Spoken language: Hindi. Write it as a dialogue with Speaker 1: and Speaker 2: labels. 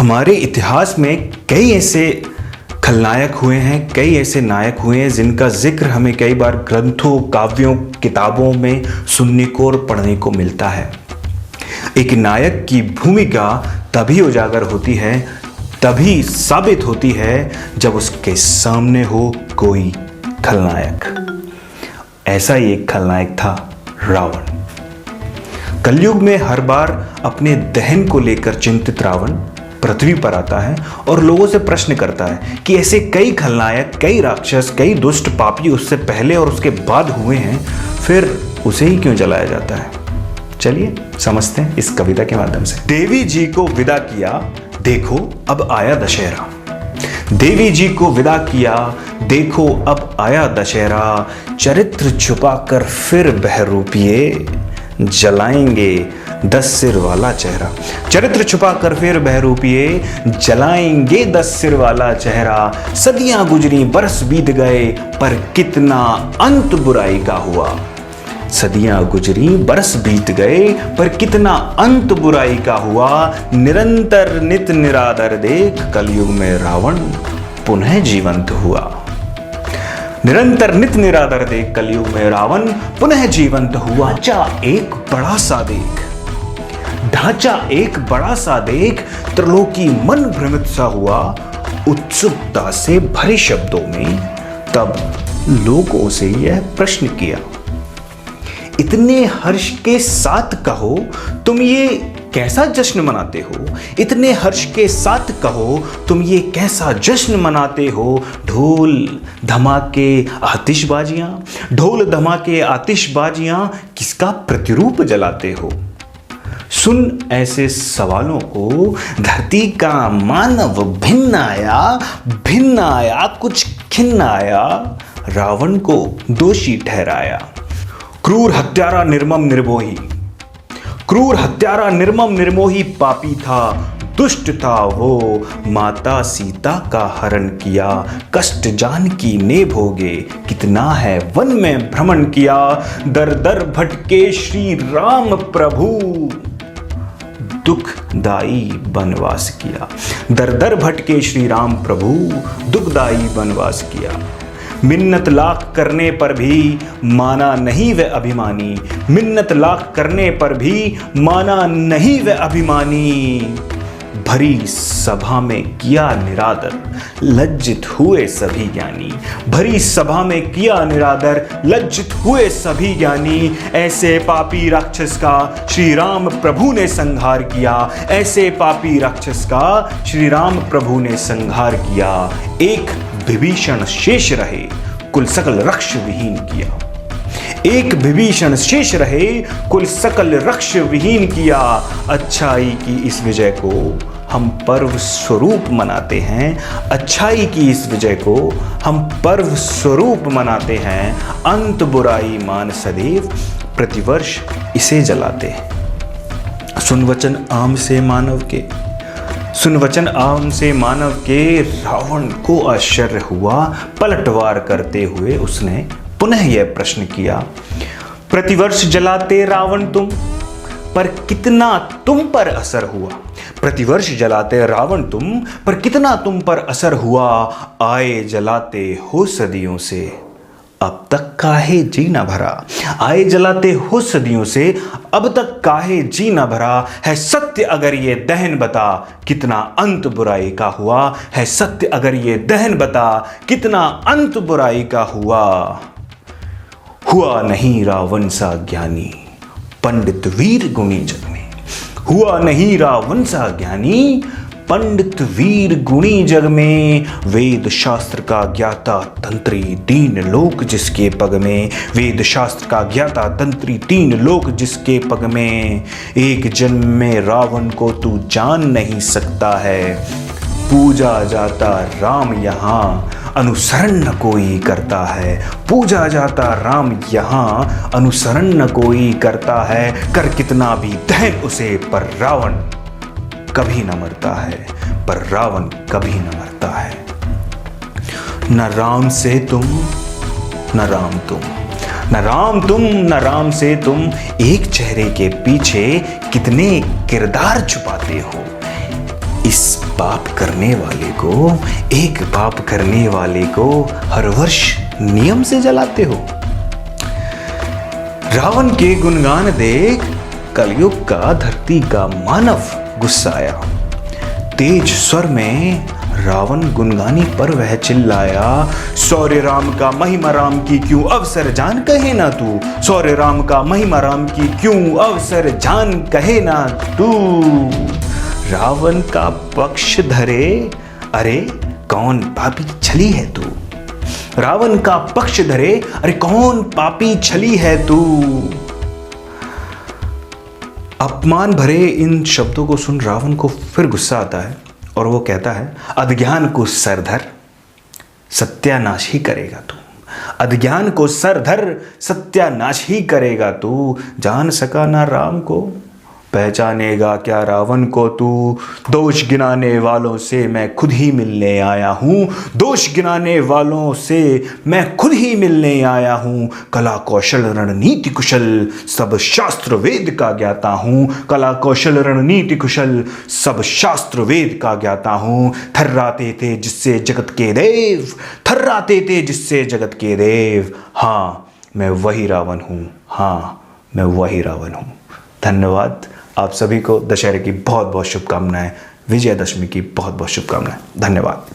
Speaker 1: हमारे इतिहास में कई ऐसे खलनायक हुए हैं, कई ऐसे नायक हुए हैं जिनका जिक्र हमें कई बार ग्रंथों, काव्यों, किताबों में सुनने को और पढ़ने को मिलता है। एक नायक की भूमिका तभी उजागर होती है, तभी साबित होती है जब उसके सामने हो कोई खलनायक। ऐसा ही एक खलनायक था रावण। कलयुग में हर बार अपने दहन को लेकर चिंतित रावण पृथ्वी पर आता है और लोगों से प्रश्न करता है कि ऐसे कई खलनायक, कई राक्षस, कई दुष्ट पापी उससे पहले और उसके बाद हुए हैं, फिर उसे ही क्यों जलाया जाता है। चलिए समझते हैं इस कविता के माध्यम से। देवी जी को विदा किया, देखो अब आया दशहरा। देवी जी को विदा किया, देखो अब आया दशहरा। चरित्र छुपाकर फिर बहरूपिए, जलाएंगे 10 सिर वाला चेहरा। चरित्र छुपाकर फिर बहरूपिए, जलाएंगे 10 सिर वाला चेहरा। सदियां गुजरी, बरस बीत गए, पर कितना अंत बुराई का हुआ। सदियां गुजरी, बरस बीत गए, पर कितना अंत बुराई का हुआ। निरंतर नित निरादर देख, कलयुग में रावण पुनः जीवंत हुआ। निरंतर नित निरादर देख, कलयुग में रावण पुनः जीवंत हुआ। ढांचा एक बड़ा सा देख, ढांचा एक बड़ा सा देख, त्रिलोकी मन भ्रमित सा हुआ। उत्सुकता से भरे शब्दों में तब लोगों से यह प्रश्न किया, इतने हर्ष के साथ कहो तुम ये कैसा जश्न मनाते हो। इतने हर्ष के साथ कहो तुम ये कैसा जश्न मनाते हो। ढोल धमाके आतिशबाजियां, ढोल धमाके आतिशबाजियां किसका प्रतिरूप जलाते हो। सुन ऐसे सवालों को धरती का मानव भिन्न आया, कुछ खिन्न आया। रावण को दोषी ठहराया। क्रूर हत्यारा निर्मम निर्मोही, क्रूर हत्यारा निर्मम निर्मोही पापी था, दुष्ट था वो। माता सीता का हरण किया, कष्ट जानकी ने भोगे। कितना है वन में भ्रमण किया, दर दर भटके श्री राम प्रभु। दुखदाई वनवास किया, दर दर भटके श्री राम प्रभु। दुखदाई वनवास किया। मिन्नत लाख करने पर भी माना नहीं वह अभिमानी। मिन्नत लाख करने पर भी माना नहीं वह अभिमानी। भरी सभा में किया निरादर, लज्जित हुए सभी ज्ञानी। भरी सभा में किया निरादर, लज्जित हुए सभी ज्ञानी। ऐसे पापी राक्षस का श्री राम प्रभु ने संहार किया। ऐसे पापी राक्षस का श्री राम प्रभु ने संहार किया। एक विभीषण शेष रहे, कुल सकल रक्ष विहीन किया। एक विभीषण शेष रहे, कुल सकल रक्ष विहीन किया। अच्छाई की इस विजय को हम पर्व स्वरूप मनाते हैं। अच्छाई की इस विजय को हम पर्व स्वरूप मनाते हैं। अंत बुराई मान सदैव, प्रतिवर्ष इसे जलाते हैं। सुन वचन आम से मानव के, सुन वचन आम से मानव के। रावण को आश्चर्य हुआ। पलटवार करते हुए उसने पुनः यह प्रश्न किया, प्रतिवर्ष जलाते रावण तुम, पर कितना तुम पर असर हुआ। प्रतिवर्ष जलाते रावण तुम, पर कितना तुम पर असर हुआ। आए जलाते हो सदियों से, अब तक काहे जी न भरा। आए जलाते हो सदियों से, अब तक काहे जी न भरा। है सत्य अगर ये दहन बता, कितना अंत बुराई का हुआ। है सत्य अगर ये दहन बता, कितना अंत बुराई का हुआ। हुआ नहीं रावण सा ज्ञानी, पंडित वीर गुणी जग में। हुआ नहीं रावण सा ज्ञानी, पंडित वीर गुणी जग में। वेद शास्त्र का ज्ञाता तंत्री, तीन लोक जिसके पग में। वेद शास्त्र का ज्ञाता तंत्री, तीन लोक जिसके पग में। एक जन्म में रावण को तू जान नहीं सकता है। पूजा जाता राम यहाँ, अनुसरण न कोई करता है। पूजा जाता राम यहाँ, अनुसरण न कोई करता है। कर कितना भी दहन उसे, पर रावण कभी न मरता है। पर रावण कभी न मरता है। न राम से तुम, न राम तुम, न राम तुम, न राम से तुम। एक चेहरे के पीछे कितने किरदार छुपाते हो। इस पाप करने वाले को, एक पाप करने वाले को हर वर्ष नियम से जलाते हो। रावण के गुणगान देख कलयुग का धरती का मानव गुस्साया। तेज स्वर में रावण गुनगानी पर वह चिल्लाया, सौर्य राम का महिमा राम की क्यों अवसर जान कहे ना तू, सौर्य राम का महिमा राम की क्यों अवसर जान कहे ना तू। रावण का पक्ष धरे, अरे कौन पापी छली है तू। रावण का पक्ष धरे, अरे कौन पापी छली है तू। अपमान भरे इन शब्दों को सुन रावण को फिर गुस्सा आता है और वो कहता है, अज्ञान को सर धर, सत्यानाश ही करेगा तू। अज्ञान को सर धर, सत्यानाश ही करेगा तू। जान सका ना राम को, पहचानेगा क्या रावण को तू। दोष गिनाने वालों से मैं खुद ही मिलने आया हूँ, दोष गिनाने वालों से मैं खुद ही मिलने आया हूँ। कला कौशल रणनीति कुशल सब शास्त्र वेद का ज्ञाता हूँ, कला कौशल रणनीति कुशल सब शास्त्र वेद का ज्ञाता हूँ। थर्राते थे जिससे जगत के देव, थर्राते थे जिससे जगत के देव। हाँ मैं वही रावण हूँ, हाँ मैं वही रावण हूँ। धन्यवाद। आप सभी को दशहरे की बहुत बहुत शुभकामनाएं, विजयदशमी की बहुत बहुत शुभकामनाएं। धन्यवाद।